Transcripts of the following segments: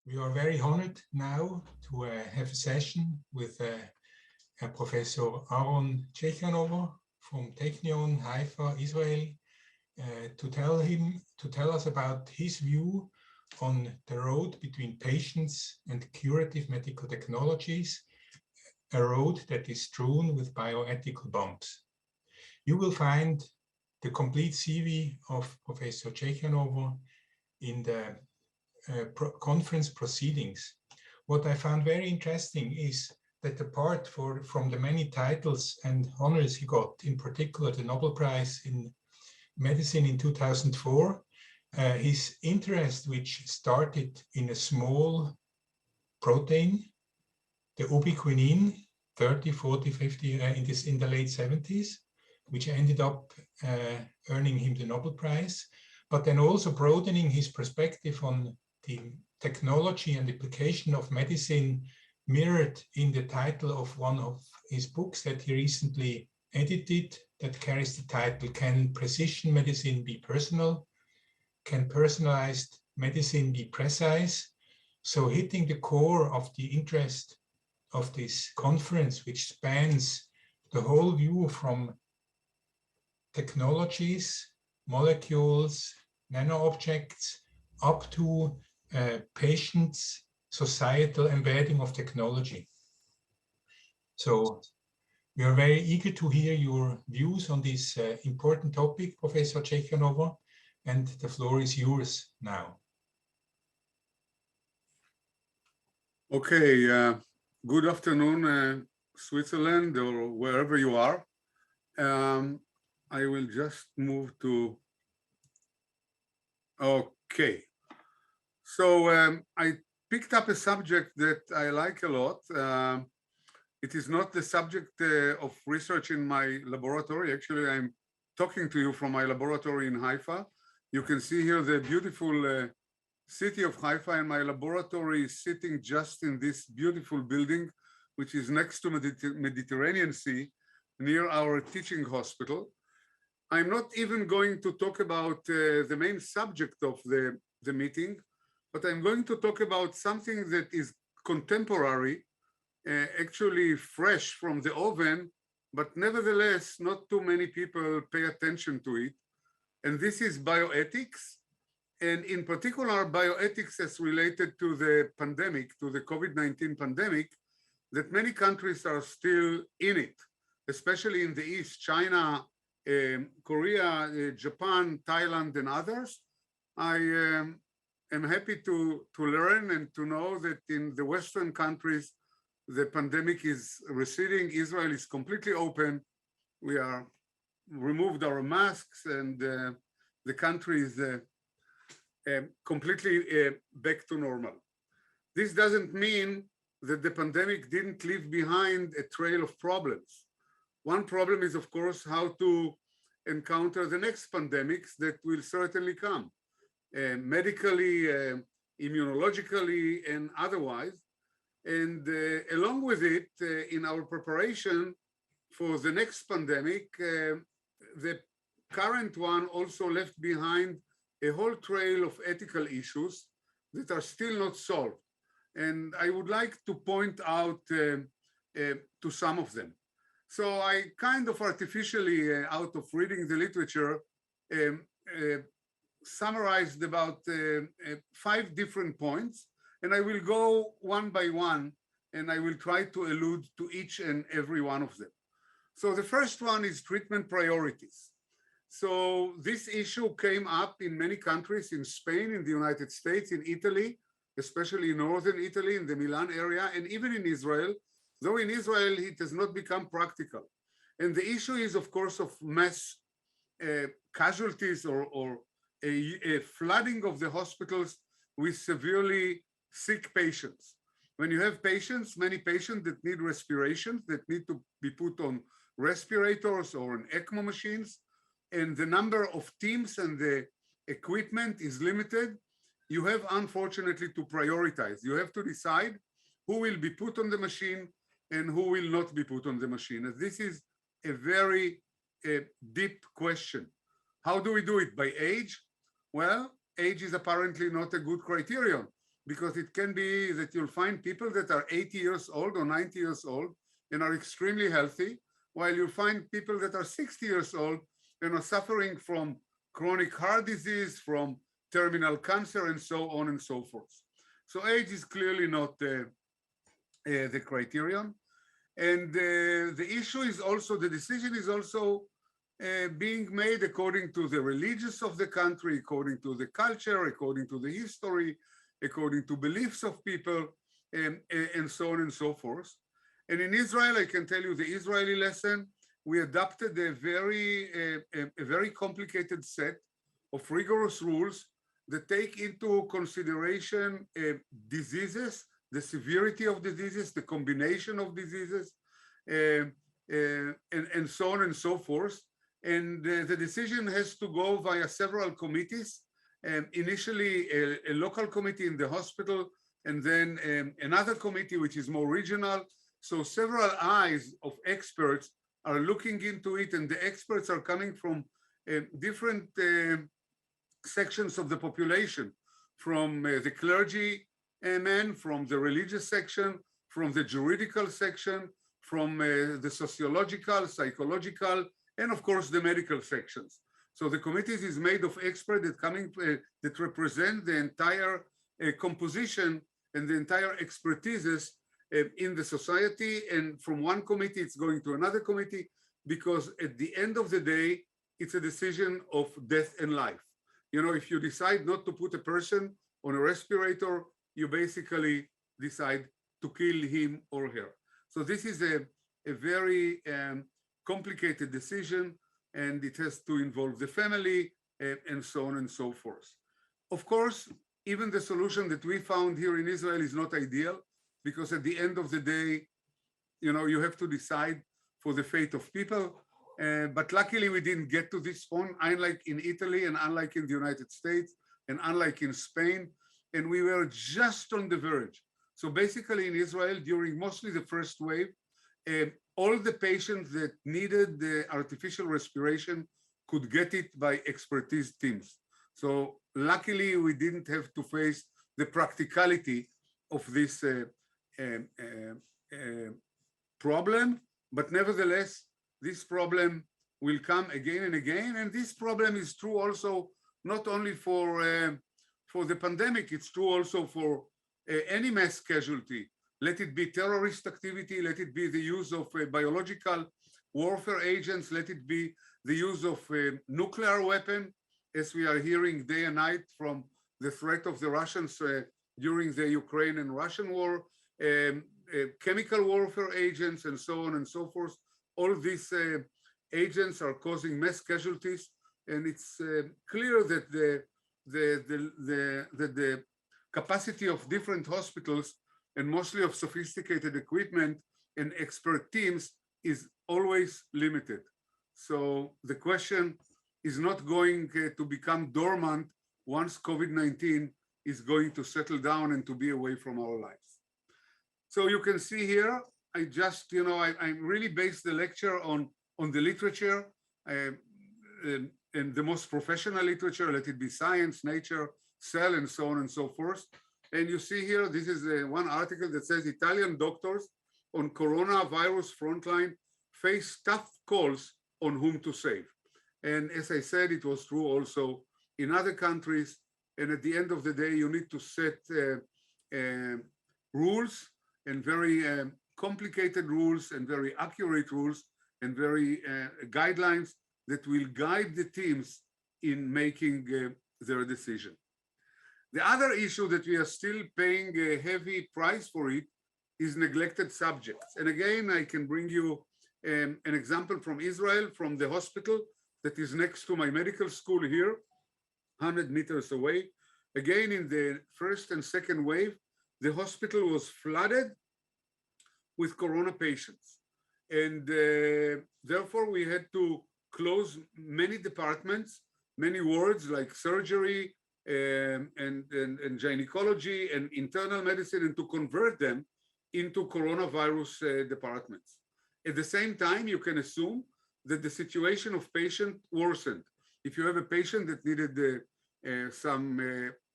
We are very honored now to have a session with Professor Aaron Ciechanover from Technion, Haifa, Israel, to tell us about his view on the road between patients and curative medical technologies, a road that is strewn with bioethical bumps. You will find the complete CV of Professor Ciechanover in the conference proceedings. What I found very interesting is that apart from the many titles and honors he got, in particular the Nobel Prize in Medicine in 2004, his interest, which started in a small protein, the ubiquinine, 30, 40, 50, in the late 70s, which ended up earning him the Nobel Prize, but then also broadening his perspective on the technology and application of medicine mirrored in the title of one of his books that he recently edited that carries the title, Can Precision Medicine Be Personal? Can Personalized Medicine Be Precise? So hitting the core of the interest of this conference, which spans the whole view from technologies, molecules, nano-objects, up to patients, societal embedding of technology. So we are very eager to hear your views on this important topic, Professor Ciechanover, and the floor is yours now. Okay, good afternoon, Switzerland, or wherever you are. I will just move to, okay. So I picked up a subject that I like a lot. It is not the subject of research in my laboratory. Actually, I'm talking to you from my laboratory in Haifa. You can see here the beautiful city of Haifa, and my laboratory is sitting just in this beautiful building, which is next to Mediterranean Sea, near our teaching hospital. I'm not even going to talk about the main subject of the meeting, but I'm going to talk about something that is contemporary, actually fresh from the oven, but nevertheless, not too many people pay attention to it. And this is bioethics, and in particular, bioethics as related to the pandemic, to the COVID-19 pandemic, that many countries are still in it, especially in the East, China, Korea, Japan, Thailand, and others. I am happy to learn and to know that in the Western countries, the pandemic is receding. Israel is completely open. We are removed our masks, and the country is completely back to normal. This doesn't mean that the pandemic didn't leave behind a trail of problems. One problem is, of course, how to encounter the next pandemics that will certainly come, medically, immunologically, and otherwise. And along with it, in our preparation for the next pandemic, the current one also left behind a whole trail of ethical issues that are still not solved. And I would like to point out to some of them. So I kind of artificially, out of reading the literature, summarized about 5 different points, and I will go one by one, and I will try to allude to each and every one of them. So the first one is treatment priorities. So this issue came up in many countries, in Spain, in the United States, in Italy, especially in northern Italy, in the Milan area, and even in Israel, though in Israel it has not become practical. And the issue is, of course, of mass casualties or a flooding of the hospitals with severely sick patients. When you have patients, many patients that need respiration, that need to be put on respirators or on ECMO machines, and the number of teams and the equipment is limited, you have unfortunately to prioritize. You have to decide who will be put on the machine and who will not be put on the machine. And this is a very deep question. How do we do it? By age? Well, age is apparently not a good criterion, because it can be that you'll find people that are 80 years old or 90 years old and are extremely healthy, while you'll find people that are 60 years old and are suffering from chronic heart disease, from terminal cancer, and so on and so forth. So age is clearly not the criterion. And the issue is also, the decision is also being made according to the religious of the country, according to the culture, according to the history, according to beliefs of people, and so on and so forth. And in Israel, I can tell you the Israeli lesson, we adopted a very complicated set of rigorous rules that take into consideration diseases, the severity of diseases, the combination of diseases, and so on and so forth. And the decision has to go via several committees, initially a local committee in the hospital, and then another committee which is more regional. So several eyes of experts are looking into it, and the experts are coming from different sections of the population, from the clergy men, from the religious section, from the juridical section, from the sociological, psychological, and of course the medical sections. So the committees is made of experts that represent the entire composition and the entire expertises in the society. And from one committee, it's going to another committee, because at the end of the day, it's a decision of death and life. You know, if you decide not to put a person on a respirator, you basically decide to kill him or her. So this is a very complicated decision, and it has to involve the family and so on and so forth. Of course, even the solution that we found here in Israel is not ideal, because at the end of the day, you know, you have to decide for the fate of people. But luckily we didn't get to this point, unlike in Italy and unlike in the United States and unlike in Spain. And we were just on the verge. So basically in Israel, during mostly the first wave, all the patients that needed the artificial respiration could get it by expertise teams. So luckily we didn't have to face the practicality of this problem, but nevertheless, this problem will come again and again. And this problem is true also not only for the pandemic, it's true also for any mass casualty. Let it be terrorist activity, let it be the use of biological warfare agents, let it be the use of nuclear weapon, as we are hearing day and night from the threat of the Russians during the Ukraine and Russian war, chemical warfare agents, and so on and so forth. All these agents are causing mass casualties, and it's clear that the capacity of different hospitals and mostly of sophisticated equipment and expert teams is always limited. So the question is not going to become dormant once COVID-19 is going to settle down and to be away from our lives. So you can see here, I just, you know, I really based the lecture on the literature and the most professional literature, let it be Science, Nature, Cell, and so on and so forth. And you see here, this is one article that says Italian doctors on coronavirus frontline face tough calls on whom to save. And as I said, it was true also in other countries. And at the end of the day, you need to set rules, and very complicated rules, and very accurate rules, and very guidelines that will guide the teams in making their decision. The other issue that we are still paying a heavy price for it is neglected subjects. And again, I can bring you an example from Israel, from the hospital that is next to my medical school here, 100 meters away. Again, in the first and second wave, the hospital was flooded with corona patients. And therefore, we had to close many departments, many wards like surgery, and gynecology and internal medicine, and to convert them into coronavirus departments. At the same time, you can assume that the situation of patient worsened. If you have a patient that needed some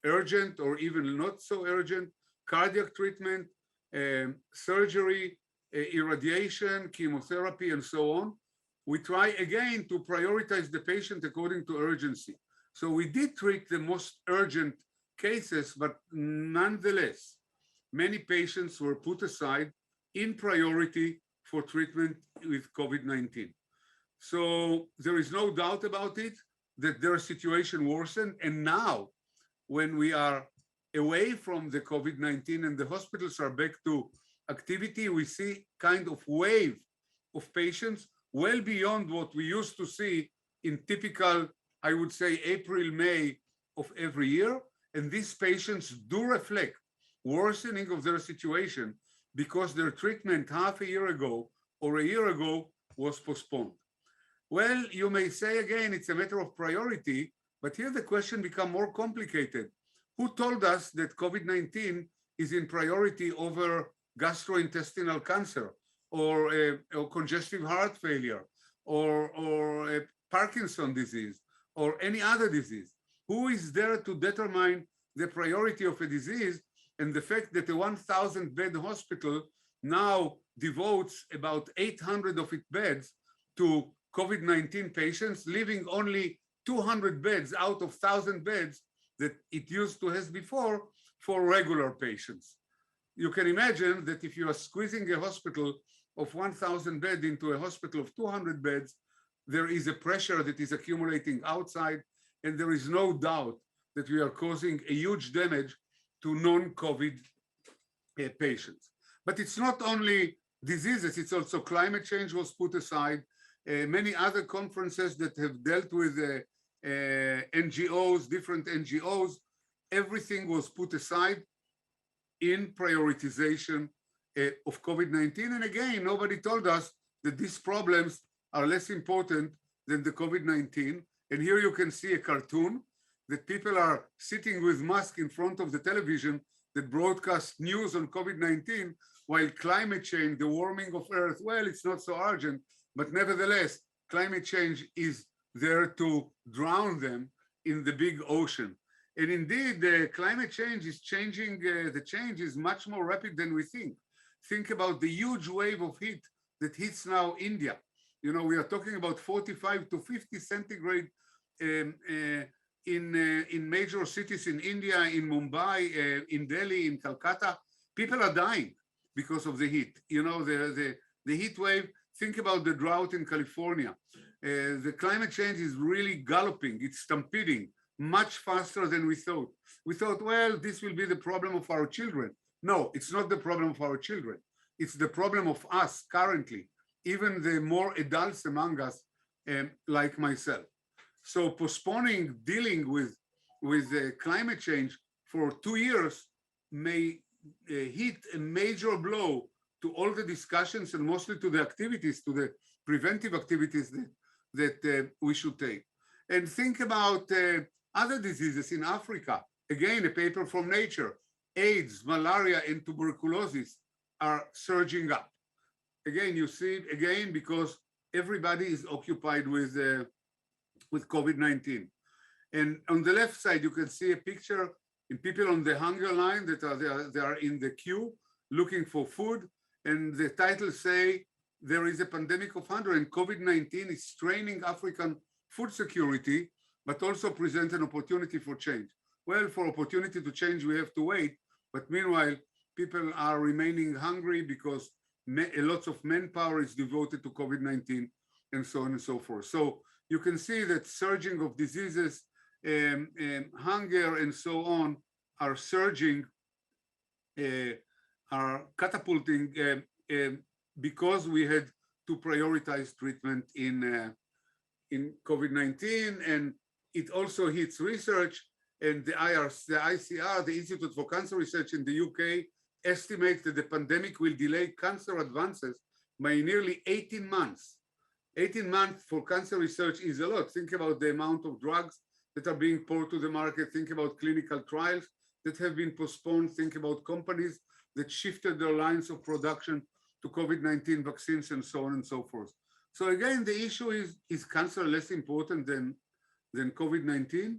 urgent or even not so urgent, cardiac treatment, surgery, irradiation, chemotherapy, and so on. We try again to prioritize the patient according to urgency. So we did treat the most urgent cases, but nonetheless, many patients were put aside in priority for treatment with COVID-19. So there is no doubt about it that their situation worsened. And now, when we are away from the COVID-19 and the hospitals are back to activity, we see kind of wave of patients well beyond what we used to see in typical, I would say, April, May of every year. And these patients do reflect worsening of their situation because their treatment half a year ago or a year ago was postponed. Well, you may say again, it's a matter of priority, but here the question becomes more complicated. Who told us that COVID-19 is in priority over gastrointestinal cancer or congestive heart failure or Parkinson's disease or any other disease? Who is there to determine the priority of a disease and the fact that a 1,000-bed hospital now devotes about 800 of its beds to COVID-19 patients, leaving only 200 beds out of 1,000 beds that it used to have before for regular patients. You can imagine that if you are squeezing a hospital of 1,000 beds into a hospital of 200 beds, there is a pressure that is accumulating outside, and there is no doubt that we are causing a huge damage to non-COVID patients. But it's not only diseases, it's also climate change was put aside. Many other conferences that have dealt with NGOs, different NGOs, everything was put aside in prioritization of COVID-19. And again, nobody told us that these problems are less important than the COVID-19. And here you can see a cartoon that people are sitting with masks in front of the television that broadcasts news on COVID-19, while climate change, the warming of Earth, well, it's not so urgent, but nevertheless, climate change is there to drown them in the big ocean. And indeed, the climate change is changing, the change is much more rapid than we think. Think about the huge wave of heat that hits now India. You know, we are talking about 45 to 50 centigrade in major cities in India, in Mumbai, in Delhi, in Calcutta. People are dying because of the heat. You know, the heat wave. Think about the drought in California. The climate change is really galloping. It's stampeding much faster than we thought. We thought, well, this will be the problem of our children. No, it's not the problem of our children. It's the problem of us currently, even the more adults among us, like myself. So postponing dealing with climate change for 2 years may hit a major blow to all the discussions and mostly to the activities, to the preventive activities that we should take. And think about other diseases in Africa. Again, a paper from Nature, AIDS, malaria, and tuberculosis are surging up. Again, you see it again because everybody is occupied with COVID-19. And on the left side, you can see a picture in people on the hunger line that they are in the queue looking for food. And the titles say there is a pandemic of hunger and COVID-19 is straining African food security, but also presents an opportunity for change. Well, for opportunity to change, we have to wait. But meanwhile, people are remaining hungry because a lot of manpower is devoted to COVID-19 and so on and so forth. So you can see that surging of diseases, hunger and so on are surging, are catapulting because we had to prioritize treatment in COVID-19, and it also hits research. And the ICR, the Institute for Cancer Research in the UK, estimates that the pandemic will delay cancer advances by nearly 18 months. 18 months for cancer research is a lot. Think about the amount of drugs that are being poured to the market. Think about clinical trials that have been postponed. Think about companies that shifted their lines of production to COVID-19 vaccines and so on and so forth. So again, the issue is cancer less important than COVID-19?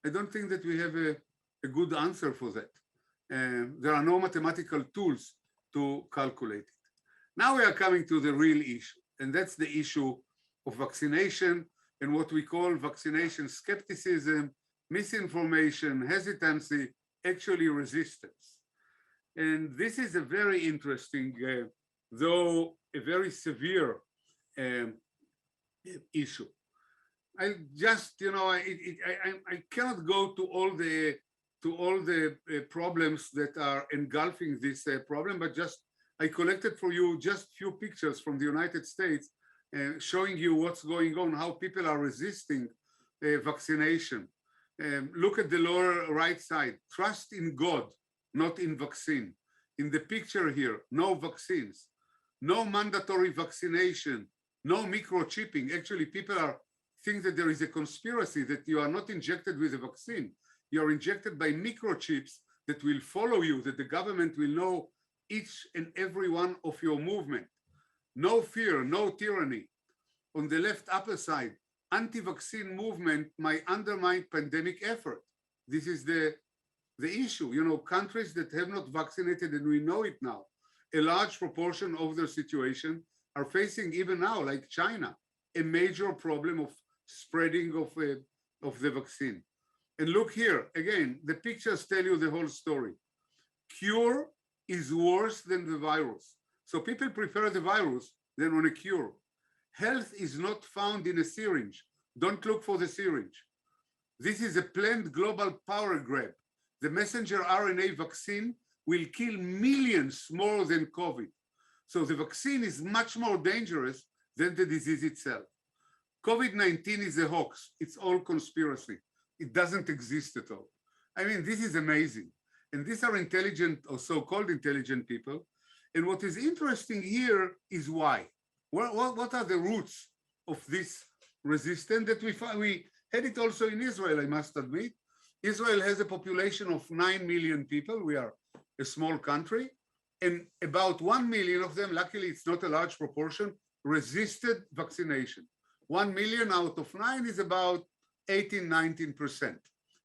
I don't think that we have a a good answer for that. There are no mathematical tools to calculate it. Now we are coming to the real issue, and that's the issue of vaccination and what we call vaccination skepticism, misinformation, hesitancy, actually resistance. And this is a very interesting, though a very severe issue. I just, I cannot go to all the problems that are engulfing this problem, but just I collected for you just few pictures from the United States showing you what's going on, how people are resisting vaccination. Look at the lower right side, trust in God, not in vaccine. In the picture here, no vaccines, no mandatory vaccination, no microchipping. Actually, people think that there is a conspiracy that you are not injected with a vaccine. You are injected by microchips that will follow you, that the government will know each and every one of your movement. No fear, no tyranny. On the left upper side, anti-vaccine movement might undermine pandemic effort. This is the issue. Countries that have not vaccinated, and we know it now, a large proportion of their situation are facing even now, like China, a major problem of spreading of the vaccine. And look here, again, the pictures tell you the whole story. Cure is worse than the virus. So people prefer the virus than on a cure. Health is not found in a syringe. Don't look for the syringe. This is a planned global power grab. The messenger RNA vaccine will kill millions more than COVID. So the vaccine is much more dangerous than the disease itself. COVID-19 is a hoax. It's all conspiracy. It doesn't exist at all. I mean, this is amazing. And these are intelligent or so-called intelligent people. And what is interesting here is why. What are the roots of this resistance that we had it also in Israel, I must admit. Israel has a population of 9 million people. We are a small country. And about 1 million of them, luckily it's not a large proportion, resisted vaccination. 1 million out of 9 is about 18–19%.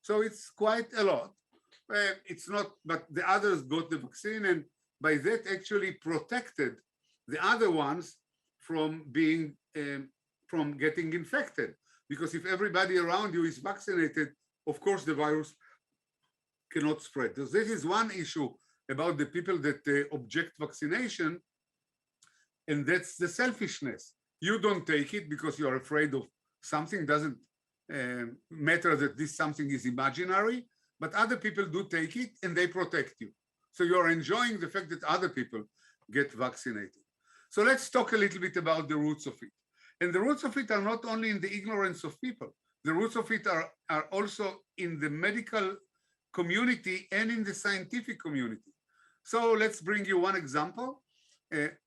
So it's quite a lot. It's not, but the others got the vaccine, and by that actually protected the other ones from being, from getting infected. Because if everybody around you is vaccinated, of course the virus cannot spread. So this is one issue about the people that object vaccination, and that's the selfishness. You don't take it because you're afraid of something. Doesn't matter that this something is imaginary, but other people do take it and they protect you. So you're enjoying the fact that other people get vaccinated. So let's talk a little bit about the roots of it. And the roots of it are not only in the ignorance of people. The roots of it are also in the medical community and in the scientific community. So let's bring you one example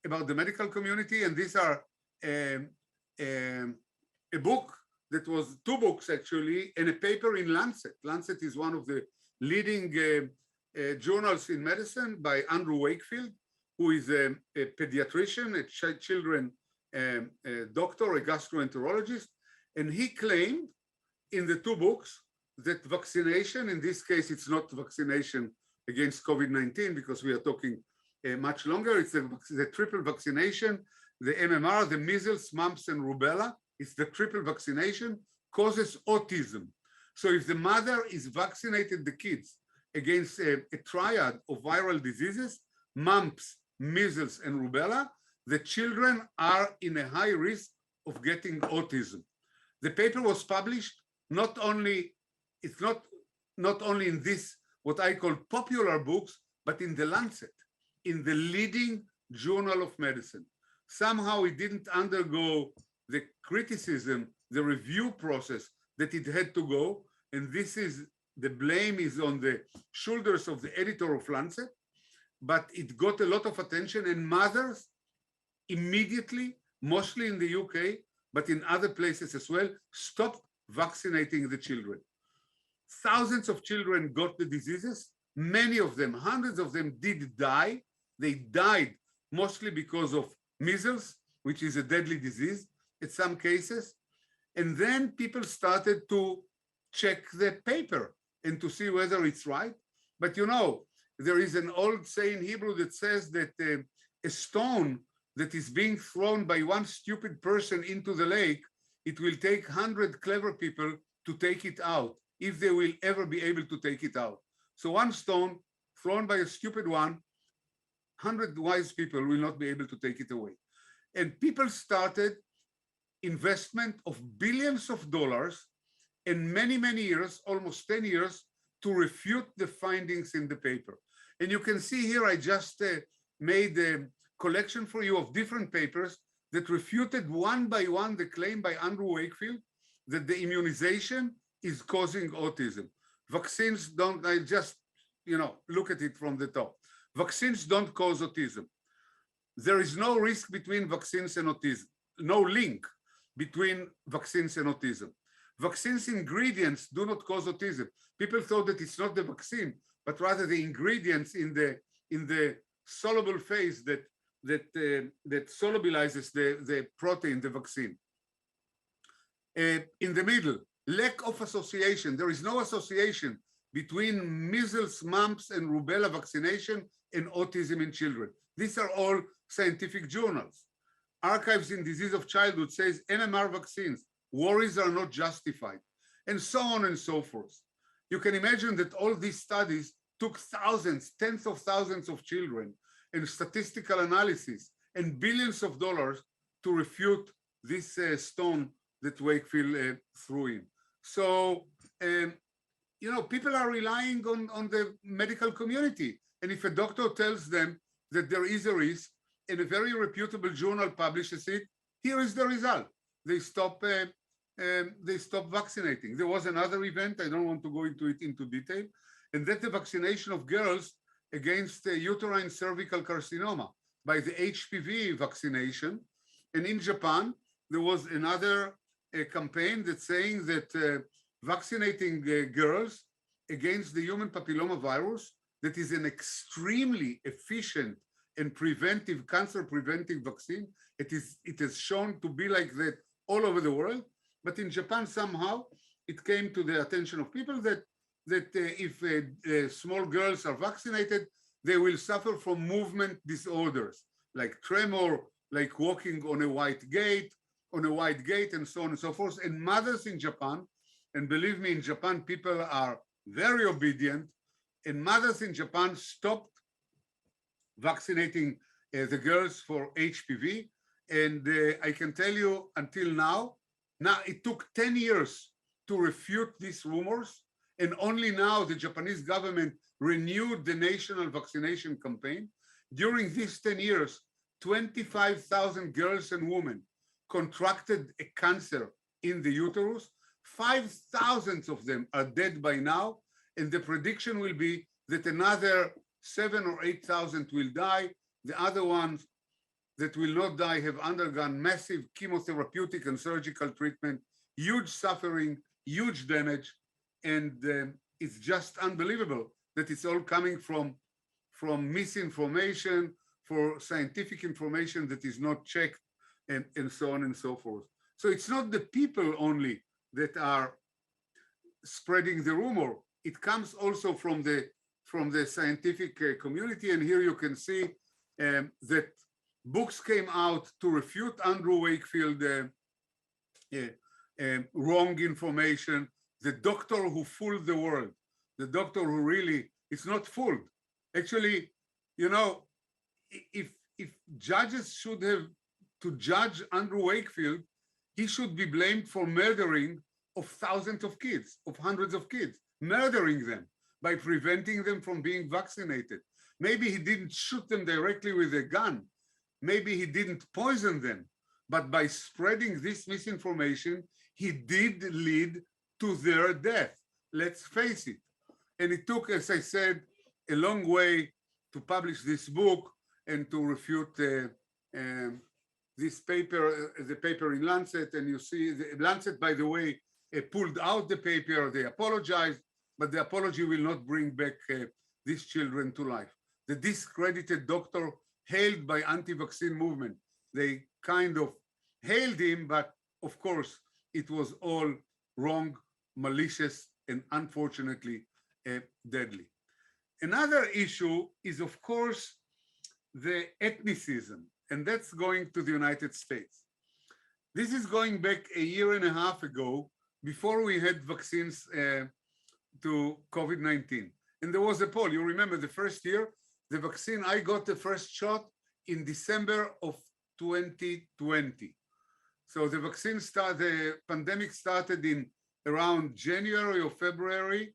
about the medical community. And these are a book that was 2 books actually, and a paper in Lancet. Lancet is one of the leading journals in medicine by Andrew Wakefield, who is a pediatrician, a children doctor, a gastroenterologist. And he claimed in the 2 books that vaccination, in this case, it's not vaccination against COVID-19 because we are talking much longer. It's the triple vaccination, the MMR, the measles, mumps, and rubella. It's the triple vaccination causes autism. So if the mother is vaccinated the kids against a triad of viral diseases, mumps, measles, and rubella, the children are in a high risk of getting autism. The paper was published not only in this, what I call popular books, but in the Lancet, in the leading journal of medicine. Somehow it didn't undergo the criticism, the review process that it had to go. And this is, the blame is on the shoulders of the editor of Lancet, but it got a lot of attention, and mothers immediately, mostly in the UK, but in other places as well, stopped vaccinating the children. Thousands of children got the diseases. Many of them, hundreds of them did die. They died mostly because of measles, which is a deadly disease in some cases. And then people started to check the paper and to see whether it's right. But you know, there is an old saying in Hebrew that says that a stone that is being thrown by one stupid person into the lake, it will take 100 clever people to take it out, if they will ever be able to take it out. So one stone thrown by a stupid one, 100 wise people will not be able to take it away. And people started investment of billions of dollars in many, many years, almost 10 years, to refute the findings in the paper. And you can see here, I just made a collection for you of different papers that refuted one by one the claim by Andrew Wakefield that the immunization is causing autism. Vaccines don't, I just, you know, look at it from the top. Vaccines don't cause autism. There is no risk between vaccines and autism, no link between vaccines and autism. Vaccines ingredients do not cause autism. People thought that it's not the vaccine, but rather the ingredients in the soluble phase that solubilizes the protein, the vaccine. In the middle, lack of association. There is no association between measles, mumps, and rubella vaccination and autism in children. These are all scientific journals. Archives in Disease of Childhood says MMR vaccines, worries are not justified, and so on and so forth. You can imagine that all these studies took thousands, tens of thousands of children and statistical analysis and billions of dollars to refute this stone that Wakefield threw in. So, you know, people are relying on the medical community. And if a doctor tells them that there is a risk and a very reputable journal publishes it, here is the result. They stop vaccinating. There was another event, I don't want to go into it into detail, and that's the vaccination of girls against uterine cervical carcinoma by the HPV vaccination. And in Japan, there was another campaign that's saying that vaccinating girls against the human papilloma virus, that is an extremely efficient and preventive, cancer preventive vaccine. It has shown to be like that all over the world. But in Japan, somehow, it came to the attention of people that if small girls are vaccinated, they will suffer from movement disorders, like tremor, like walking on a wide gate, and so on and so forth. And mothers in Japan, and believe me, in Japan, people are very obedient, and mothers in Japan stopped vaccinating the girls for HPV. And I can tell you until now it took 10 years to refute these rumors. And only now the Japanese government renewed the national vaccination campaign. During these 10 years, 25,000 girls and women contracted a cancer in the uterus. 5,000 of them are dead by now. And the prediction will be that another 7,000 or 8,000 will die. The other ones that will not die have undergone massive chemotherapeutic and surgical treatment, huge suffering, huge damage. And it's just unbelievable that it's all coming from misinformation, for scientific information that is not checked, and so on and so forth. So it's not the people only that are spreading the rumor. It comes also from the scientific community. And here you can see that books came out to refute Andrew Wakefield wrong information. The doctor who fooled the world, the doctor who really is not fooled. Actually, you know, if judges should have to judge Andrew Wakefield, he should be blamed for murdering of thousands of kids, of hundreds of kids, murdering them by preventing them from being vaccinated. Maybe he didn't shoot them directly with a gun. Maybe he didn't poison them, but by spreading this misinformation, he did lead to their death. Let's face it. And it took, as I said, a long way to publish this book and to refute this paper, the paper in Lancet. And you see, the Lancet, by the way, pulled out the paper. They apologized, but the apology will not bring back these children to life. The discredited doctor hailed by anti-vaccine movement. They kind of hailed him, but of course, it was all wrong, malicious, and unfortunately deadly. Another issue is, of course, the ethnicism, and that's going to the United States. This is going back a year and a half ago, before we had vaccines to COVID-19. And there was a poll. You remember the first year, the vaccine, I got the first shot in December of 2020. So the vaccine started, the pandemic started in around January or February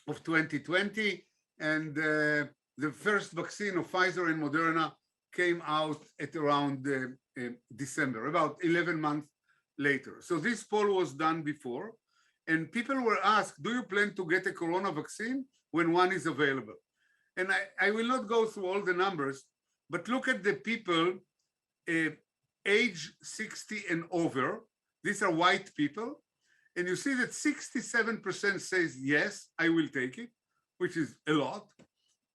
of 2020. And the first vaccine of Pfizer and Moderna came out at around December, about 11 months later. So this poll was done before, and people were asked, do you plan to get a corona vaccine when one is available? And I will not go through all the numbers, but look at the people age 60 and over. These are white people. And you see that 67% says, yes, I will take it, which is a lot.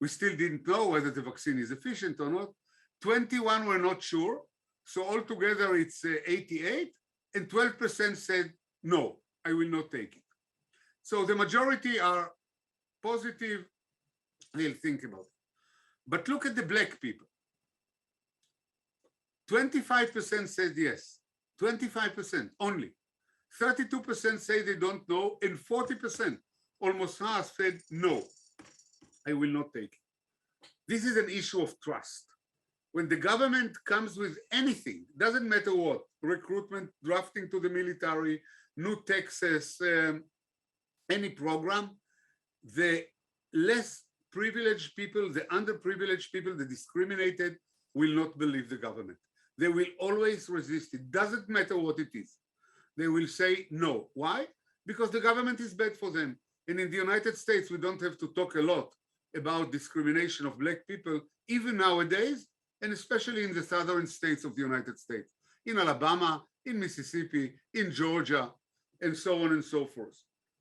We still didn't know whether the vaccine is efficient or not. 21 were not sure. So altogether it's 88, and 12% said, no, I will not take it. So the majority are positive, they'll think about it. But look at the black people. 25% said yes, 25% only. 32% say they don't know, and 40%, almost half, said no, I will not take it. This is an issue of trust. When the government comes with anything, doesn't matter what, recruitment, drafting to the military, new taxes, any program, the less privileged people, the underprivileged people, the discriminated, will not believe the government. They will always resist it. Doesn't matter what it is. They will say no. Why? Because the government is bad for them. And in the United States, we don't have to talk a lot about discrimination of black people, even nowadays, and especially in the southern states of the United States, in Alabama, in Mississippi, in Georgia, and so on and so forth.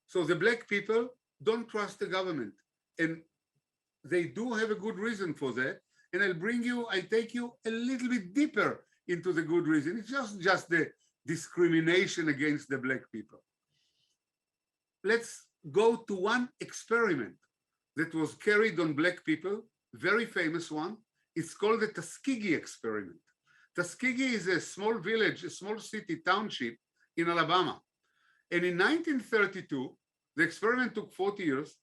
So the black people don't trust the government, and they do have a good reason for that. And I'll take you a little bit deeper into the good reason. It's just the discrimination against the black people. Let's go to one experiment that was carried on black people, very famous one. It's called the Tuskegee experiment. Tuskegee is a small village, a small city township in Alabama. And in 1932, the experiment took 40 years,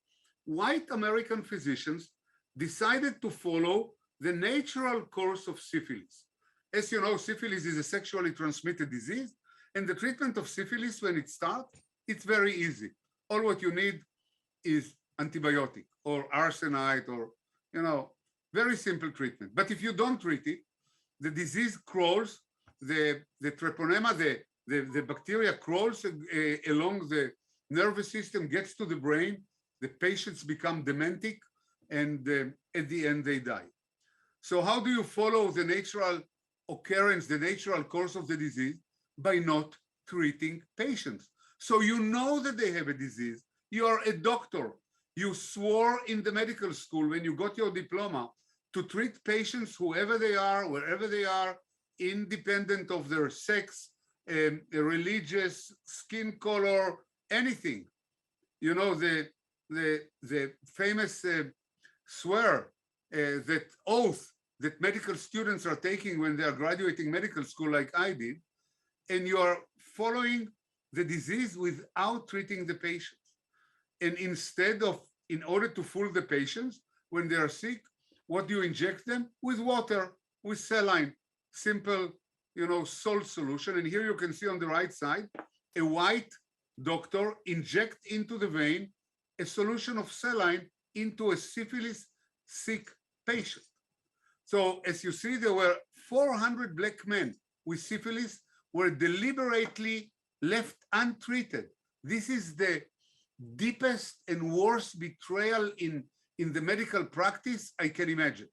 white American physicians decided to follow the natural course of syphilis. As you know, syphilis is a sexually transmitted disease, and the treatment of syphilis, when it starts, it's very easy. All what you need is antibiotic or arsenite or, very simple treatment. But if you don't treat it, the disease crawls, the treponema, the bacteria crawls along the nervous system, gets to the brain, the patients become dementic, and at the end they die. So how do you follow the natural occurrence, the natural course of the disease? By not treating patients. So you know that they have a disease. You are a doctor. You swore in the medical school when you got your diploma to treat patients whoever they are, wherever they are, independent of their sex, religious, skin color, anything. You know, the famous swear, that oath that medical students are taking when they are graduating medical school, like I did, and you are following the disease without treating the patients. And instead of, in order to fool the patients, when they are sick, what do you inject them? With water, with saline, simple, salt solution. And here you can see on the right side, a white doctor inject into the vein a solution of saline into a syphilis sick patient. So as you see, there were 400 black men with syphilis were deliberately left untreated. This is the deepest and worst betrayal in the medical practice I can imagine.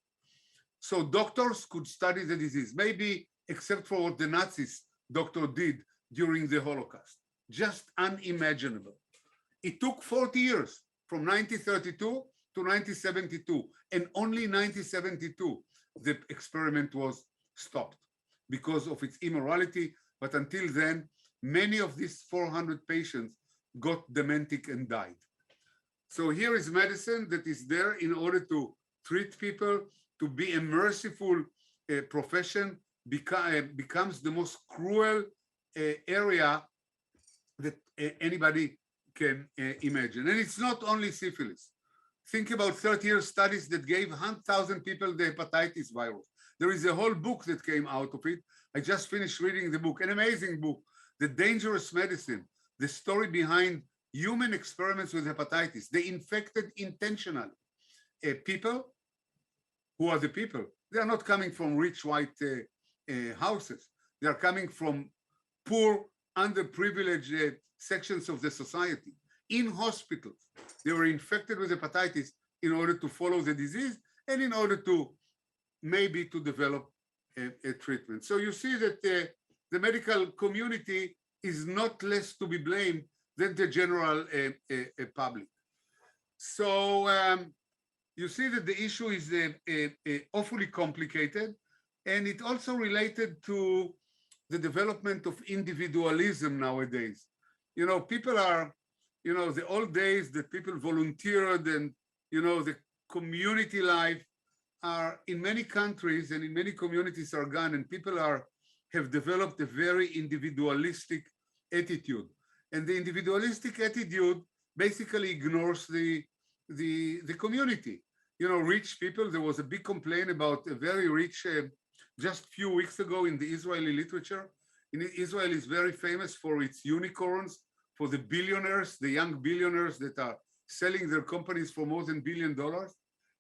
So doctors could study the disease, maybe except for what the Nazis doctor did during the Holocaust. Just unimaginable. It took 40 years, from 1932 to 1972, and only 1972 the experiment was stopped because of its immorality. But until then, many of these 400 patients got dementic and died. So here is medicine that is there in order to treat people, to be a merciful profession, becomes the most cruel area that anybody can imagine. And it's not only syphilis. Think about 30-year studies that gave 100,000 people the hepatitis virus. There is a whole book that came out of it. I just finished reading the book, an amazing book, The Dangerous Medicine, the story behind human experiments with hepatitis. They infected intentionally people. Who are the people? They are not coming from rich white houses. They are coming from poor, underprivileged sections of the society. In hospitals, they were infected with hepatitis in order to follow the disease and in order to maybe to develop a treatment. So you see that the medical community is not less to be blamed than the general public. So you see that the issue is awfully complicated, and it also related to the development of individualism nowadays. You know, people are, you know, the old days that people volunteered and, you know, the community life are in many countries and in many communities are gone, and people have developed a very individualistic attitude. And the individualistic attitude basically ignores the community. You know, rich people, there was a big complaint about a very rich, just a few weeks ago in the Israeli literature. Israel is very famous for its unicorns, for the billionaires, the young billionaires that are selling their companies for more than $1 billion,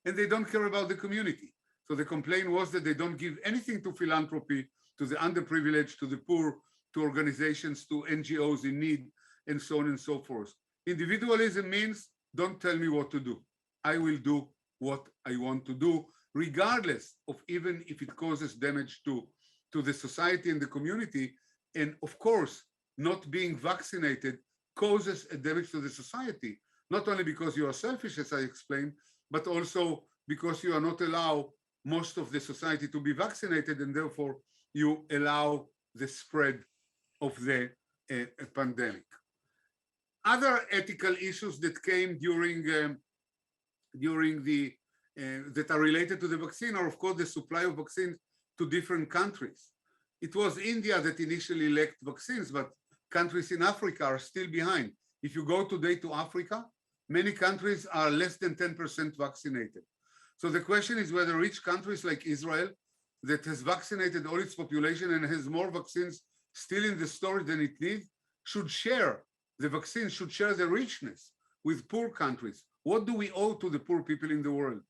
and they don't care about the community. So the complaint was that they don't give anything to philanthropy, to the underprivileged, to the poor, to organizations, to NGOs in need, and so on and so forth. Individualism means, don't tell me what to do. I will do what I want to do, regardless of even if it causes damage to the society and the community. And of course, not being vaccinated causes a damage to the society, not only because you are selfish, as I explained, but also because you are not allow most of the society to be vaccinated, and therefore you allow the spread of the pandemic. Other ethical issues that came during the that are related to the vaccine are, of course, the supply of vaccines to different countries. It was India that initially lacked vaccines, but countries in Africa are still behind. If you go today to Africa, many countries are less than 10% vaccinated. So the question is whether rich countries like Israel, that has vaccinated all its population and has more vaccines still in the storage than it needs, should share the vaccine, should share the richness with poor countries. What do we owe to the poor people in the world?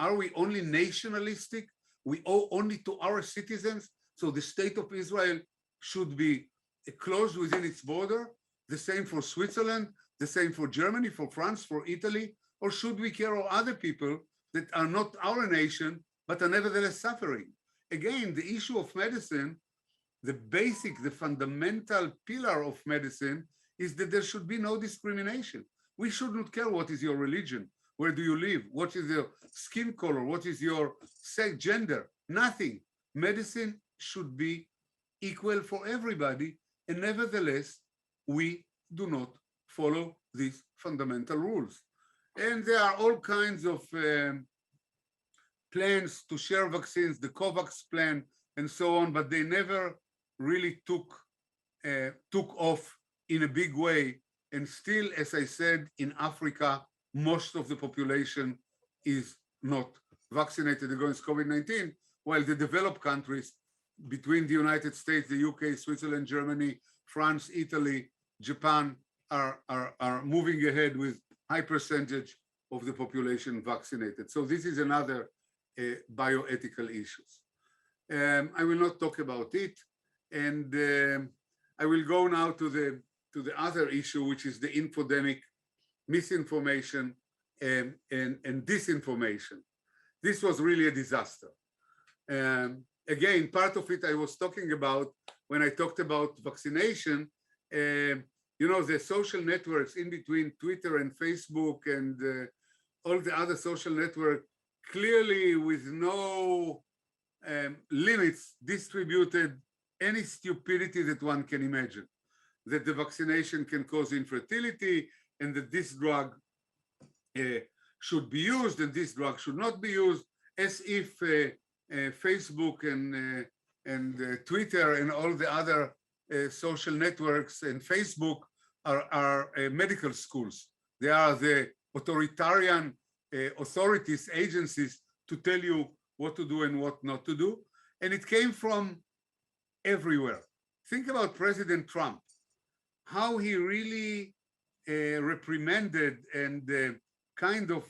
Are we only nationalistic? We owe only to our citizens? So the state of Israel should be closed within its border? The same for Switzerland, the same for Germany, for France, for Italy? Or should we care of other people that are not our nation, but are nevertheless suffering? Again, the issue of medicine, the basic, the fundamental pillar of medicine is that there should be no discrimination. We should not care what is your religion, where do you live, what is your skin color, what is your sex, gender, nothing. Medicine should be equal for everybody, and nevertheless, we do not follow these fundamental rules. And there are all kinds of plans to share vaccines, the COVAX plan, and so on, but they never really took off in a big way. And still, as I said, in Africa, most of the population is not vaccinated against COVID-19, while the developed countries, between the United States, the UK, Switzerland, Germany, France, Italy, Japan, are moving ahead with high percentage of the population vaccinated. So this is another bioethical issues. I will not talk about it, and I will go now to the other issue, which is the infodemic, misinformation, and disinformation. This was really a disaster. Again, part of it I was talking about when I talked about vaccination. You know, the social networks in between Twitter and Facebook and all the other social networks, clearly with no limits, distributed any stupidity that one can imagine, that the vaccination can cause infertility and that this drug should be used and this drug should not be used, as if Facebook and Twitter and all the other social networks and Facebook are medical schools. They are the authoritarian authorities, agencies to tell you what to do and what not to do. And it came from everywhere. Think about President Trump, how he really reprimanded and kind of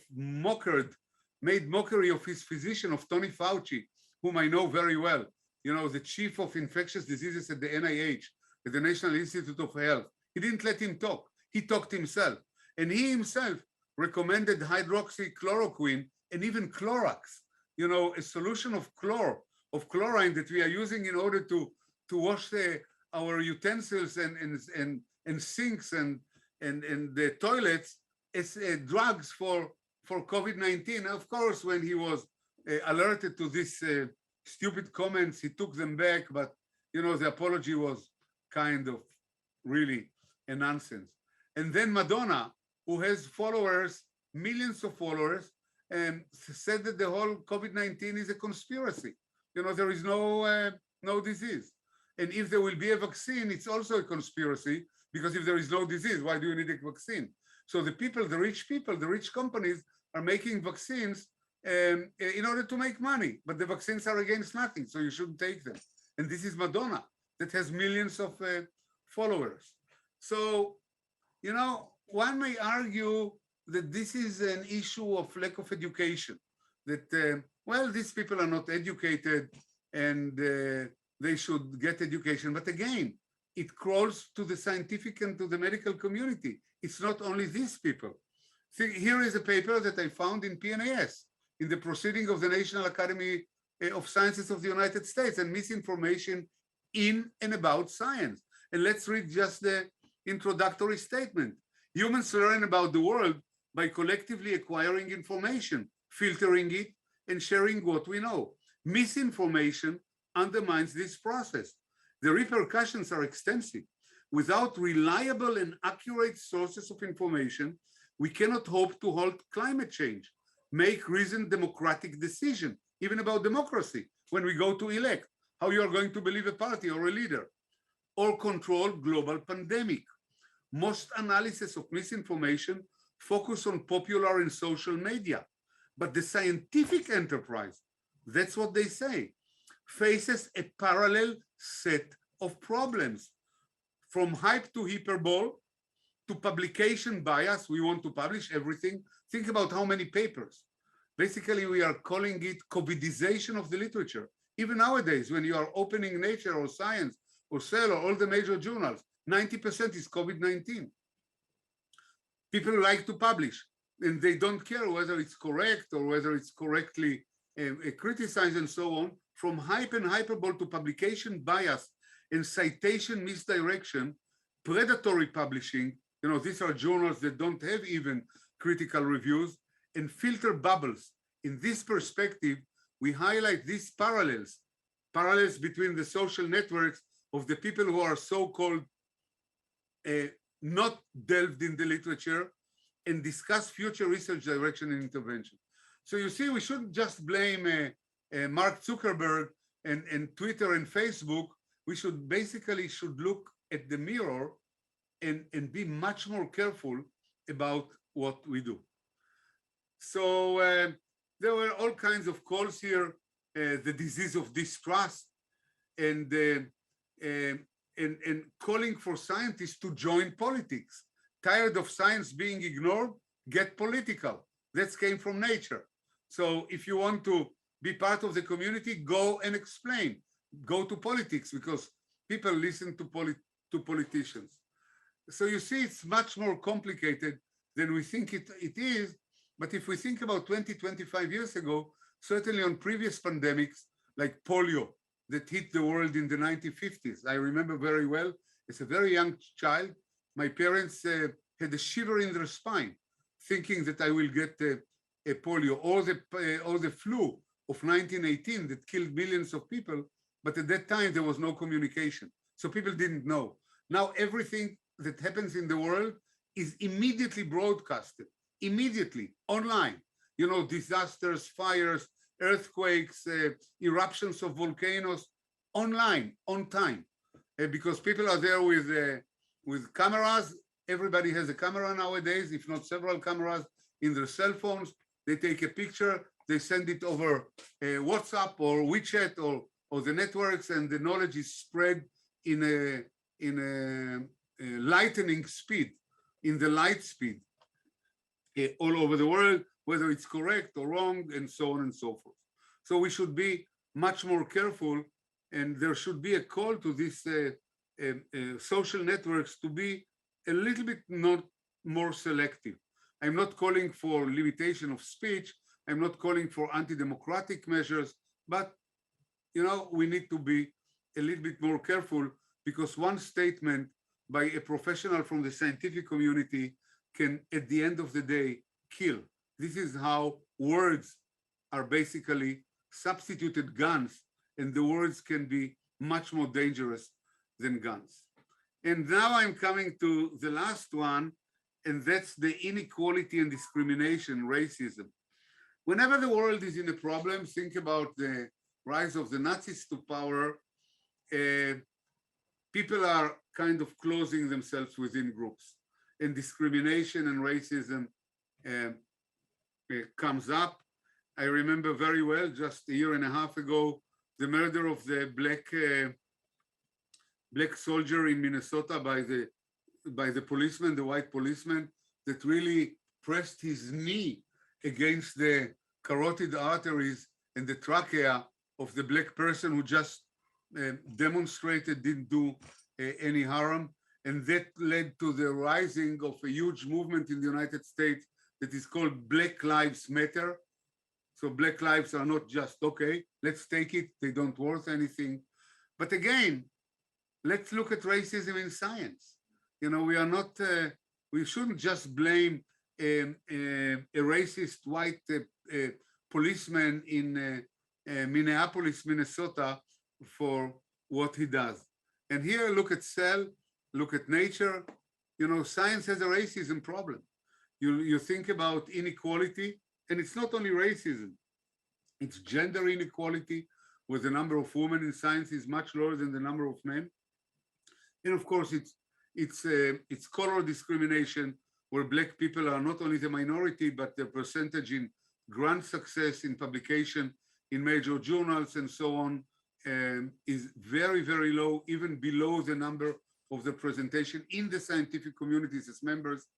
made mockery of his physician, of Tony Fauci, whom I know very well, you know, the chief of infectious diseases at the NIH, at the National Institute of Health. He didn't let him talk. He talked himself. And he himself recommended hydroxychloroquine and even Clorox, you know, a solution of chlorine that we are using in order to wash our utensils and sinks and the toilets as drugs for COVID-19. Of course, when he was alerted to these stupid comments, he took them back, but you know, the apology was kind of really a nonsense. And then Madonna, who has followers, millions of followers, and said that the whole COVID-19 is a conspiracy. You know, there is no disease. And if there will be a vaccine, it's also a conspiracy, because if there is no disease, why do you need a vaccine? So the people, the rich companies are making vaccines in order to make money, but the vaccines are against nothing, so you shouldn't take them. And this is Madonna that has millions of followers. So, you know, one may argue that this is an issue of lack of education, that, well, these people are not educated and they should get education. But again, it crawls to the scientific and to the medical community. It's not only these people. See, here is a paper that I found in PNAS, in the Proceeding of the National Academy of Sciences of the United States, and misinformation in and about science. And let's read just the introductory statement. Humans learn about the world by collectively acquiring information, filtering it, and sharing what we know. Misinformation undermines this process. The repercussions are extensive. Without reliable and accurate sources of information, we cannot hope to halt climate change, make reasoned democratic decisions, even about democracy, when we go to elect, how you are going to believe a party or a leader, or control global pandemic. Most analysis of misinformation focus on popular and social media, but the scientific enterprise, that's what they say, faces a parallel set of problems, from hype to hyperbole, to publication bias. We want to publish everything. Think about how many papers. Basically, we are calling it COVIDization of the literature. Even nowadays, when you are opening Nature or Science or Cell or all the major journals, 90% is COVID-19. People like to publish, and they don't care whether it's correct or whether it's correctly criticized and so on. From hype and hyperbole to publication bias and citation misdirection, predatory publishing, you know, these are journals that don't have even critical reviews, and filter bubbles. In this perspective, we highlight these parallels between the social networks of the people who are so-called not delved in the literature, and discuss future research direction and intervention. So you see, we shouldn't just blame Mark Zuckerberg and Twitter and Facebook. We should basically look at the mirror and be much more careful about what we do. So there were all kinds of calls here, the disease of distrust, and calling for scientists to join politics. Tired of science being ignored, get political. That came from Nature. So if you want to be part of the community, go and explain. Go to politics, because people listen to politicians. So you see, it's much more complicated than we think it is. But if we think about 20, 25 years ago, certainly on previous pandemics, like polio, that hit the world in the 1950s. I remember very well, as a very young child, my parents had a shiver in their spine, thinking that I will get a polio, or the flu of 1918 that killed millions of people. But at that time, there was no communication. So people didn't know. Now, everything that happens in the world is immediately broadcasted. immediately online. You know, disasters, fires, earthquakes, eruptions of volcanoes, online, on time, because people are there with cameras. Everybody has a camera nowadays, if not several cameras in their cell phones. They take a picture, they send it over WhatsApp or WeChat or the networks, and the knowledge is spread in a lightning speed, in the light speed, all over the world, whether it's correct or wrong, and so on and so forth. So we should be much more careful, and there should be a call to these social networks to be a little bit not more selective. I'm not calling for limitation of speech. I'm not calling for anti-democratic measures, but you know, we need to be a little bit more careful, because one statement by a professional from the scientific community can, at the end of the day, kill. This is how words are basically substituted guns, and the words can be much more dangerous than guns. And now I'm coming to the last one, and that's the inequality and discrimination, racism. Whenever the world is in a problem, think about the rise of the Nazis to power. People are kind of closing themselves within groups, and discrimination and racism comes up. I remember very well, just a year and a half ago, the murder of the black soldier in Minnesota by the policeman, the white policeman, that really pressed his knee against the carotid arteries and the trachea of the black person who just demonstrated didn't do any harm. And that led to the rising of a huge movement in the United States that is called Black Lives Matter. So black lives are not just, okay, let's take it, they don't worth anything. But again, let's look at racism in science. You know, we are not, we shouldn't just blame a racist white policeman in Minneapolis, Minnesota for what he does. And here, look at cell, look at nature. You know, science has a racism problem. You think about inequality, and it's not only racism, it's gender inequality, where the number of women in science is much lower than the number of men. And of course, it's color discrimination, where black people are not only the minority, but their percentage in grant success, in publication, in major journals, and so on, is very, very low, even below the number of the presentation in the scientific communities as members.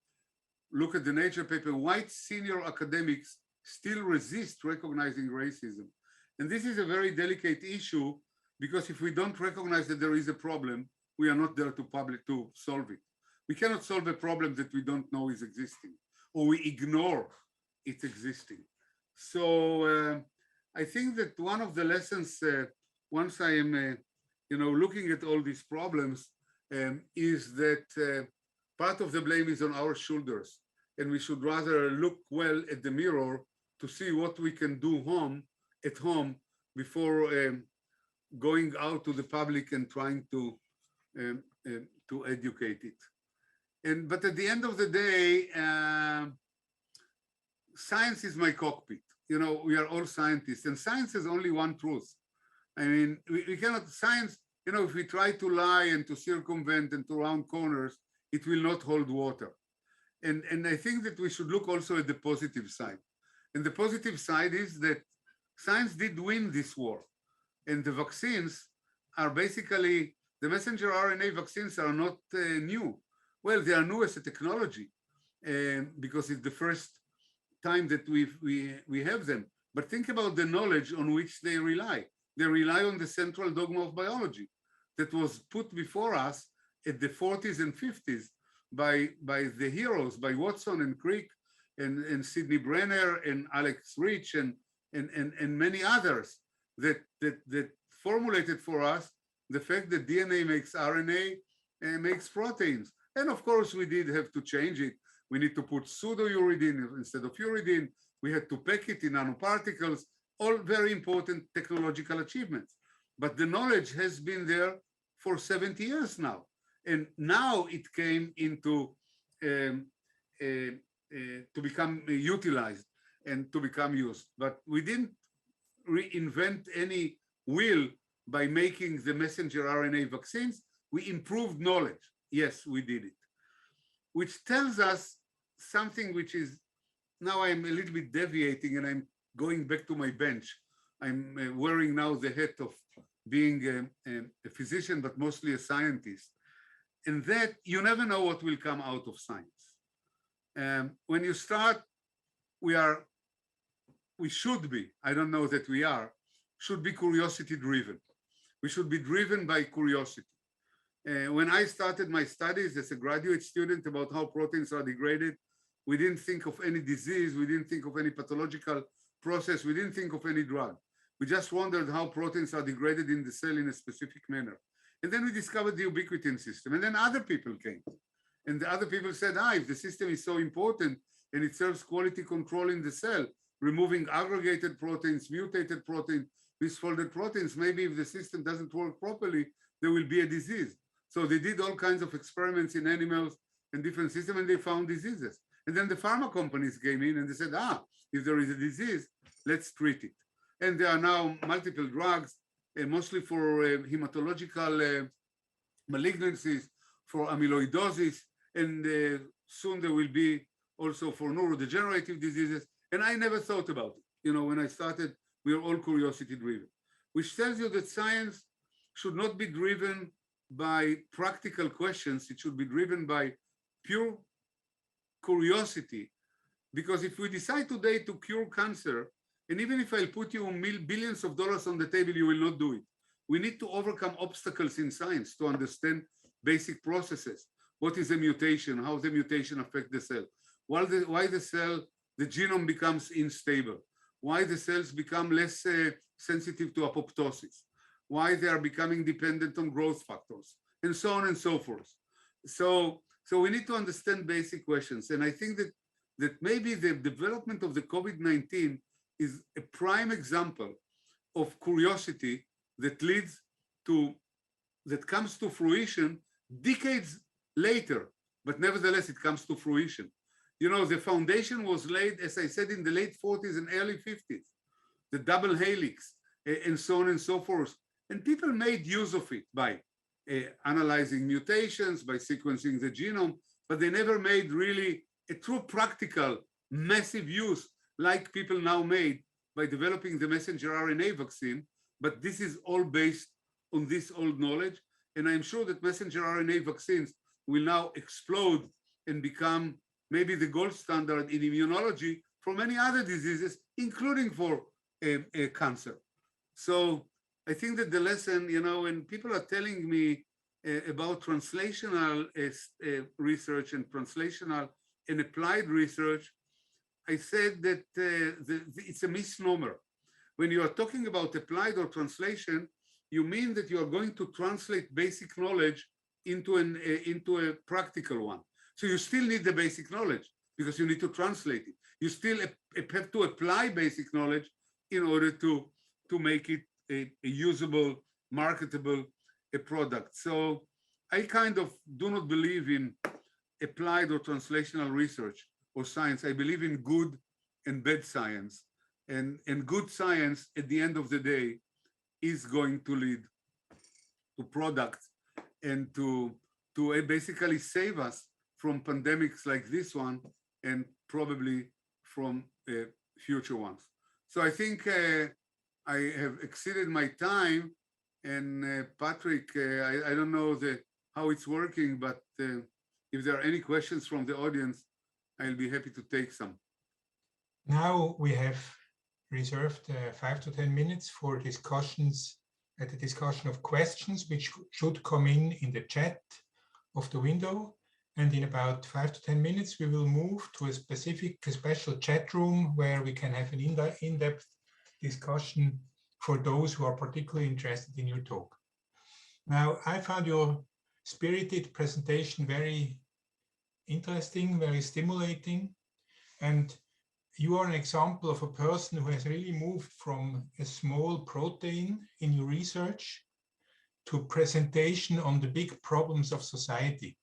Look at the Nature paper. White senior academics still resist recognizing racism. And this is a very delicate issue, because if we don't recognize that there is a problem, we are not there to solve it. We cannot solve a problem that we don't know is existing, or we ignore it existing. So I think that one of the lessons, once I am looking at all these problems, is that part of the blame is on our shoulders, and we should rather look well at the mirror to see what we can do at home before going out to the public and trying to educate it. But at the end of the day, science is my cockpit. You know, we are all scientists, and science has only one truth. I mean, we cannot, science, you know, if we try to lie and to circumvent and to round corners, it will not hold water. And I think that we should look also at the positive side. And the positive side is that science did win this war. And the vaccines are basically, the messenger RNA vaccines are not new. Well, they are new as a technology, because it's the first time that we have them. But think about the knowledge on which they rely. They rely on the central dogma of biology that was put before us at the 40s and 50s by the heroes, by Watson and Crick and Sidney Brenner and Alex Rich and many others that formulated for us the fact that DNA makes RNA and makes proteins. And of course, we did have to change it. We need to put pseudouridine instead of uridine. We had to pack it in nanoparticles, all very important technological achievements. But the knowledge has been there for 70 years now. And now it came into to become utilized and to become used. But we didn't reinvent any wheel by making the messenger RNA vaccines. We improved knowledge. Yes, we did it, which tells us something which is, now I'm a little bit deviating and I'm going back to my bench. I'm wearing now the hat of being a physician, but mostly a scientist. And that you never know what will come out of science. When you start, we should be, I don't know that we are, should be curiosity driven. We should be driven by curiosity. When I started my studies as a graduate student about how proteins are degraded, we didn't think of any disease, we didn't think of any pathological process, we didn't think of any drug. We just wondered how proteins are degraded in the cell in a specific manner. And then we discovered the ubiquitin system, and then other people came. And the other people said, if the system is so important and it serves quality control in the cell, removing aggregated proteins, mutated proteins, misfolded proteins, maybe if the system doesn't work properly, there will be a disease. So they did all kinds of experiments in animals and different systems, and they found diseases. And then the pharma companies came in and they said, if there is a disease, let's treat it. And there are now multiple drugs, mostly for hematological malignancies, for amyloidosis, and soon there will be also for neurodegenerative diseases. And I never thought about it. When I started, we were all curiosity driven, which tells you that science should not be driven by practical questions. It should be driven by pure curiosity. Because if we decide today to cure cancer, and even if I'll put you billions of dollars on the table, you will not do it. We need to overcome obstacles in science to understand basic processes. What is a mutation? How the mutation affects the cell? Why the cell, the genome becomes unstable? Why the cells become less sensitive to apoptosis? Why they are becoming dependent on growth factors, and so on and so forth. So we need to understand basic questions. And I think that maybe the development of the COVID-19 is a prime example of curiosity that comes to fruition decades later, but nevertheless, it comes to fruition. The foundation was laid, as I said, in the late 40s and early 50s, the double helix, and so on and so forth. And people made use of it by analyzing mutations, by sequencing the genome, but they never made really a true practical, massive use like people now made by developing the messenger RNA vaccine. But this is all based on this old knowledge. And I'm sure that messenger RNA vaccines will now explode and become maybe the gold standard in immunology for many other diseases, including for cancer. So I think that the lesson, when people are telling me about translational research and translational and applied research, I said that it's a misnomer. When you are talking about applied or translation, you mean that you are going to translate basic knowledge into a practical one. So you still need the basic knowledge because you need to translate it. You still have to apply basic knowledge in order to make it a usable, marketable product. So I kind of do not believe in applied or translational research or science. I believe in good and bad science. And good science, at the end of the day, is going to lead to products and to basically save us from pandemics like this one and probably from future ones. So I think I have exceeded my time. And Patrick, I don't know how it's working, but if there are any questions from the audience, I'll be happy to take some. Now we have reserved 5 to 10 minutes for discussions, the discussion of questions, which should come in the chat of the window. And in about 5 to 10 minutes, we will move to a special chat room where we can have an in-depth discussion for those who are particularly interested in your talk. Now, I found your spirited presentation very interesting, very stimulating, and you are an example of a person who has really moved from a small protein in your research to presentation on the big problems of society.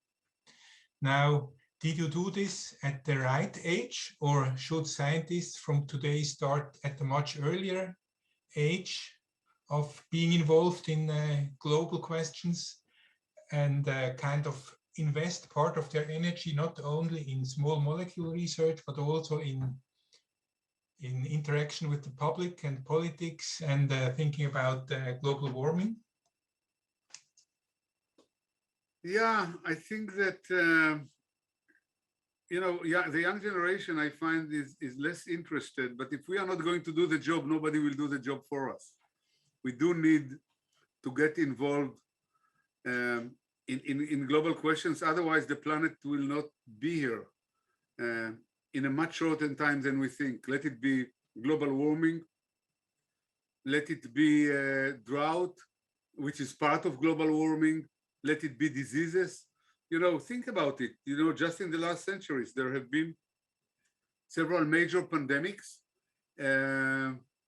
Now, did you do this at the right age, or should scientists from today start at a much earlier age of being involved in global questions and kind of invest part of their energy not only in small molecule research, but also in interaction with the public and politics and thinking about global warming? Yeah, I think that, the young generation I find is less interested, but if we are not going to do the job, nobody will do the job for us. We do need to get involved in global questions, otherwise the planet will not be here in a much shorter time than we think. Let it be global warming, let it be drought, which is part of global warming, let it be diseases. Think about it. Just in the last centuries, there have been several major pandemics.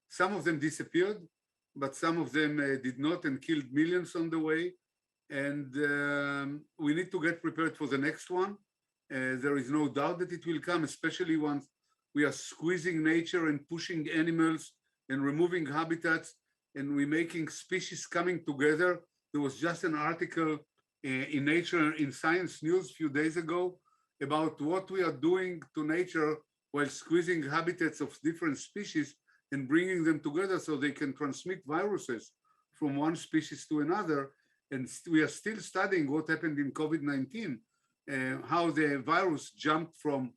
Some of them disappeared, but some of them did not and killed millions on the way. And we need to get prepared for the next one. There is no doubt that it will come, especially once we are squeezing nature and pushing animals and removing habitats, and we're making species coming together. There was just an article in Nature, in Science News a few days ago about what we are doing to nature while squeezing habitats of different species and bringing them together so they can transmit viruses from one species to another. And we are still studying what happened in COVID-19, how the virus jumped from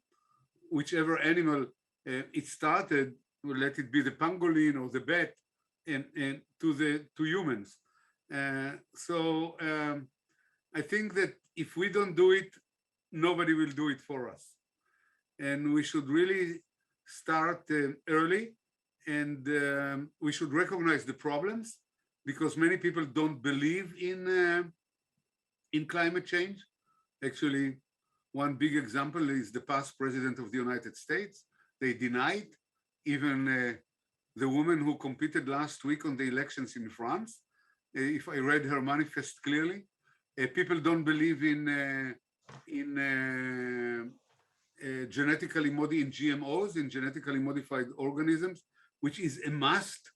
whichever animal it started, let it be the pangolin or the bat, and to humans. I think that if we don't do it, nobody will do it for us. And we should really start early, and we should recognize the problems, because many people don't believe in climate change. Actually, one big example is the past president of the United States. They denied, even the woman who competed last week on the elections in France, if I read her manifest clearly, people don't believe in genetically modified, in GMOs, in genetically modified organisms, which is a must,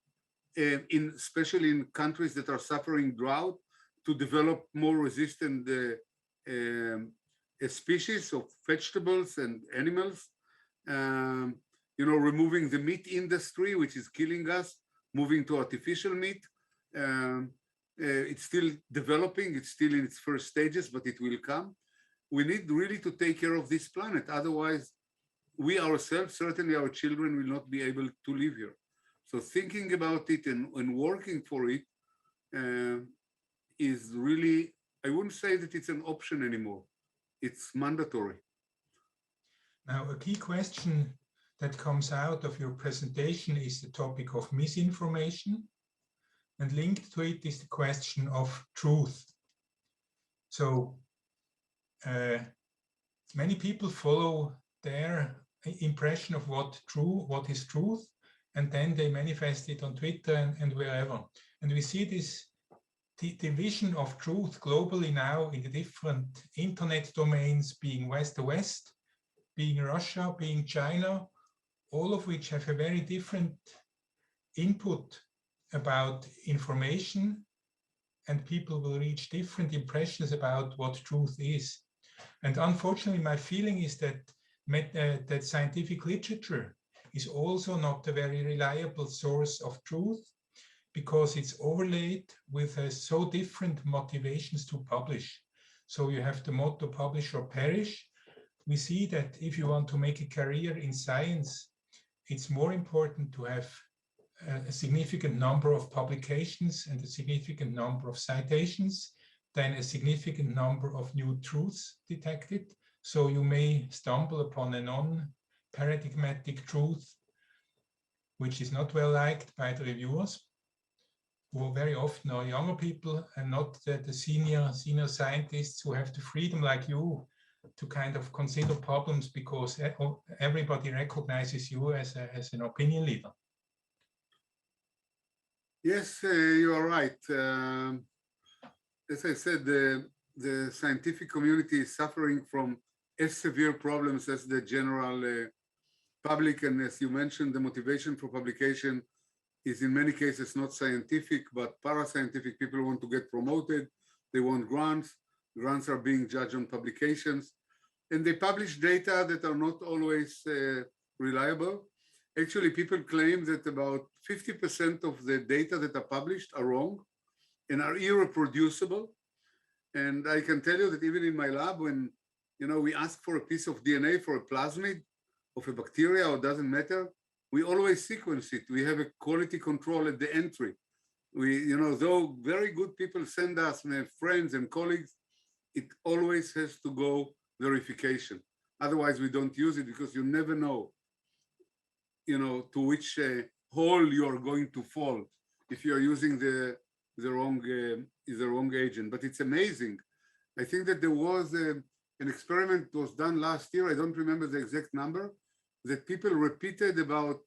especially in countries that are suffering drought, to develop more resistant species of vegetables and animals. Removing the meat industry, which is killing us, moving to artificial meat. It's still developing, it's still in its first stages, but it will come. We need really to take care of this planet. Otherwise, we ourselves, certainly our children, will not be able to live here. So thinking about it and working for it is really, I wouldn't say that it's an option anymore. It's mandatory. Now, a key question that comes out of your presentation is the topic of misinformation, and linked to it is the question of truth. So many people follow their impression of what is truth, and then they manifest it on Twitter and wherever. And we see this division of truth globally now in the different internet domains, being West to West, being Russia, being China, all of which have a very different input about information, and people will reach different impressions about what truth is. And unfortunately, my feeling is that that scientific literature is also not a very reliable source of truth, because it's overlaid with so different motivations to publish. So you have the motto publish or perish. We see that if you want to make a career in science, it's more important to have a significant number of publications and a significant number of citations than a significant number of new truths detected. So you may stumble upon a non-paradigmatic truth, which is not well liked by the reviewers, who very often are younger people and not the senior scientists who have the freedom like you to kind of consider problems because everybody recognizes you as an opinion leader. Yes, you are right. As I said, the scientific community is suffering from as severe problems as the general public. And as you mentioned, the motivation for publication is in many cases not scientific, but parascientific. People want to get promoted. They want grants. Grants are being judged on publications. And they publish data that are not always reliable. Actually, people claim that about 50% of the data that are published are wrong and are irreproducible. And I can tell you that even in my lab, when we ask for a piece of DNA for a plasmid of a bacteria, or doesn't matter, we always sequence it. We have a quality control at the entry. We, though very good people send us, my friends and colleagues, it always has to go verification. Otherwise, we don't use it because you never know, to which hole you are going to fall if you are using the wrong agent. But it's amazing. I think that there was an experiment that was done last year. I don't remember the exact number, that people repeated about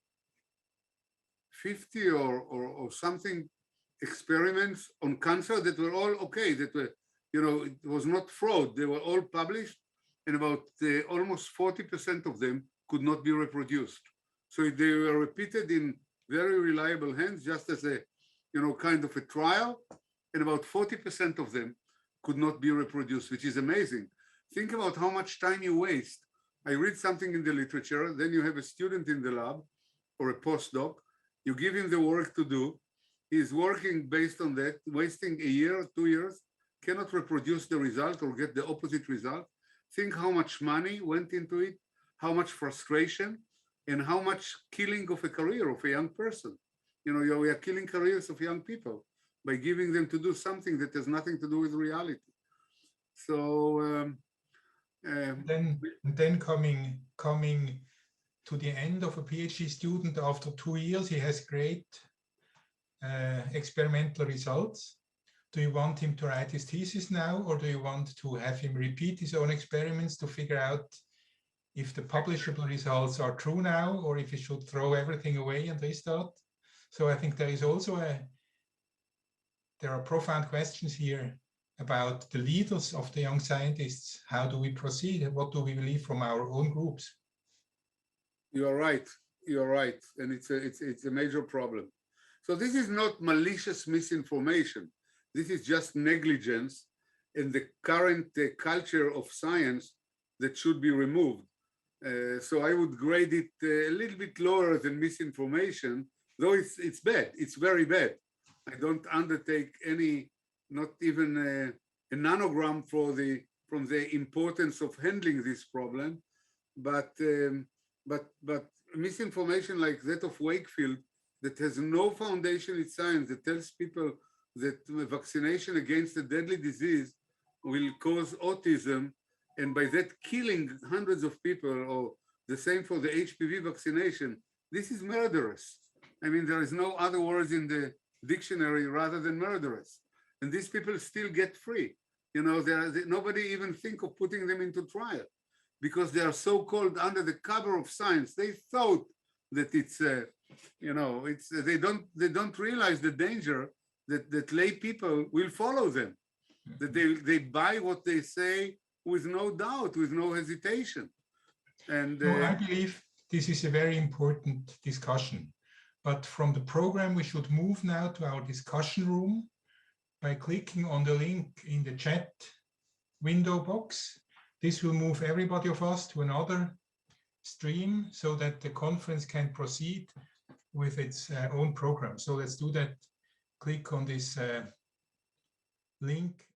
50 or something experiments on cancer that were all okay, that were, it was not fraud. They were all published, and about almost 40% of them could not be reproduced. So they were repeated in very reliable hands, just as a, kind of a trial, and about 40% of them could not be reproduced, which is amazing. Think about how much time you waste. I read something in the literature, then you have a student in the lab or a postdoc, you give him the work to do, he's working based on that, wasting a year, 2 years, cannot reproduce the result or get the opposite result. Think how much money went into it, how much frustration, and how much killing of a career of a young person. We are killing careers of young people by giving them to do something that has nothing to do with reality. So then coming to the end of a PhD student after 2 years, he has great experimental results. Do you want him to write his thesis now, or do you want to have him repeat his own experiments to figure out if the publishable results are true now, or if he should throw everything away and restart? So I think there is also there are profound questions here about the leaders of the young scientists. How do we proceed? What do we believe from our own groups? You're right. You're right. And it's a major problem. So this is not malicious misinformation. This is just negligence in the current culture of science that should be removed. So I would grade it a little bit lower than misinformation, though it's bad. It's very bad. I don't undertake any, not even a nanogram from the importance of handling this problem, but misinformation like that of Wakefield that has no foundation in science, that tells people that vaccination against a deadly disease will cause autism, and by that killing hundreds of people, or the same for the HPV vaccination, this is murderous. I mean, there is no other words in the dictionary rather than murderous. And these people still get free. Nobody even think of putting them into trial because they are so-called under the cover of science. They thought that it's, they don't realize the danger that lay people will follow them, that they buy what they say with no doubt, with no hesitation. And I believe this is a very important discussion. But from the program, we should move now to our discussion room by clicking on the link in the chat window box. This will move everybody of us to another stream so that the conference can proceed with its own program. So let's do that. Click on this link